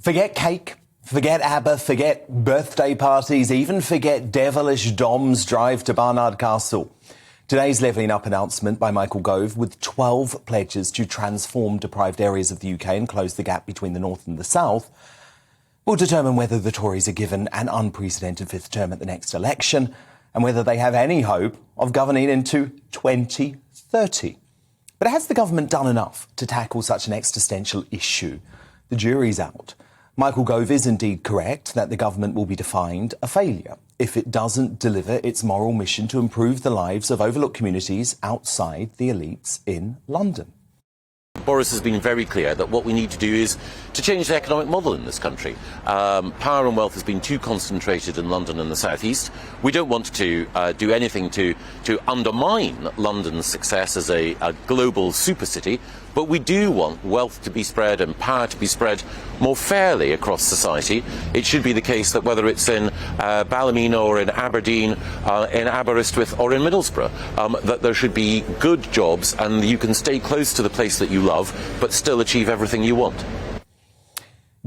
Forget cake, forget ABBA, forget birthday parties, even forget devilish Dom's drive to Barnard Castle. Today's Levelling Up announcement by Michael Gove, with 12 pledges to transform deprived areas of the UK and close the gap between the North and the South, will determine whether the Tories are given an unprecedented fifth term at the next election and whether they have any hope of governing into 2030. But has the government done enough to tackle such an existential issue? The jury's out. Michael Gove is indeed correct that the government will be defined a failure if it doesn't deliver its moral mission to improve the lives of overlooked communities outside the elites in London. Boris has been very clear that what we need to do is to change the economic model in this country. Power and wealth has been too concentrated in London and the South East. We don't want to do anything to undermine London's success as a global super city, but we do want wealth to be spread and power to be spread more fairly across society. It should be the case that whether it's in Ballymena or in Aberdeen, in Aberystwyth or in Middlesbrough, that there should be good jobs and you can stay close to the place that you love but still achieve everything you want.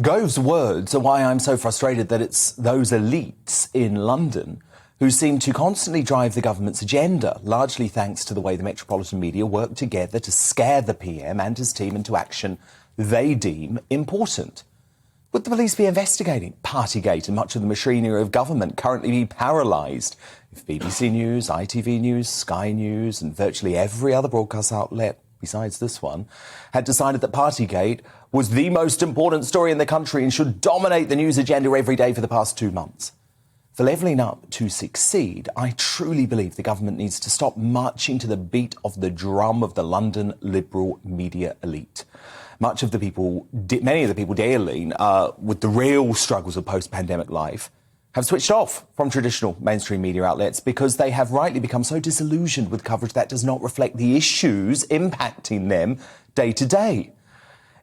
Gove's words are why I'm so frustrated that it's those elites in London who seem to constantly drive the government's agenda, largely thanks to the way the metropolitan media work together to scare the PM and his team into action they deem important. Would the police be investigating Partygate and much of the machinery of government currently be paralysed if BBC News, ITV News, Sky News and virtually every other broadcast outlet besides this one had decided that Partygate was the most important story in the country and should dominate the news agenda every day for the past 2 months? For Levelling Up to succeed, I truly believe the government needs to stop marching to the beat of the drum of the London liberal media elite. Many of the people dealing with the real struggles of post-pandemic life have switched off from traditional mainstream media outlets because they have rightly become so disillusioned with coverage that does not reflect the issues impacting them day to day.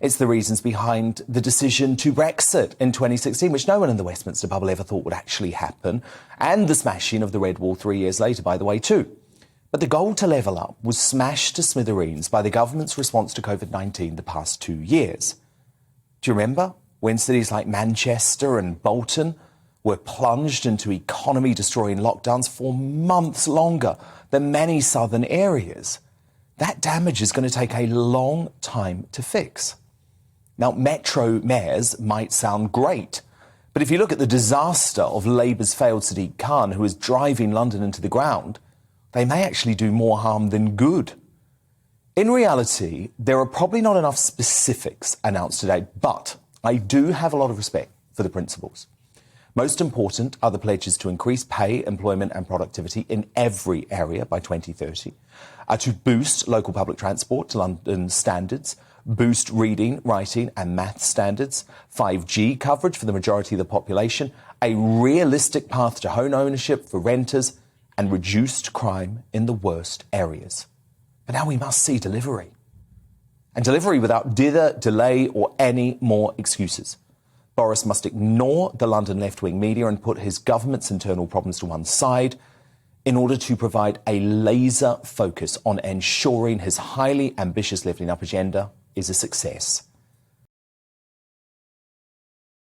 It's the reasons behind the decision to Brexit in 2016, which no one in the Westminster bubble ever thought would actually happen, and the smashing of the Red Wall 3 years later, by the way, too. But the goal to level up was smashed to smithereens by the government's response to COVID-19 the past 2 years. Do you remember when cities like Manchester and Bolton were plunged into economy-destroying lockdowns for months longer than many southern areas? That damage is going to take a long time to fix. Now, metro mayors might sound great, but if you look at the disaster of Labour's failed Sadiq Khan, who is driving London into the ground, they may actually do more harm than good. In reality, there are probably not enough specifics announced today, but I do have a lot of respect for the principles. Most important are the pledges to increase pay, employment and productivity in every area by 2030, to boost local public transport to London standards, boost reading, writing and math standards, 5G coverage for the majority of the population, a realistic path to home ownership for renters and reduced crime in the worst areas. But now we must see delivery. And delivery without dither, delay or any more excuses. Boris must ignore the London left-wing media and put his government's internal problems to one side in order to provide a laser focus on ensuring his highly ambitious Levelling Up agenda is a success.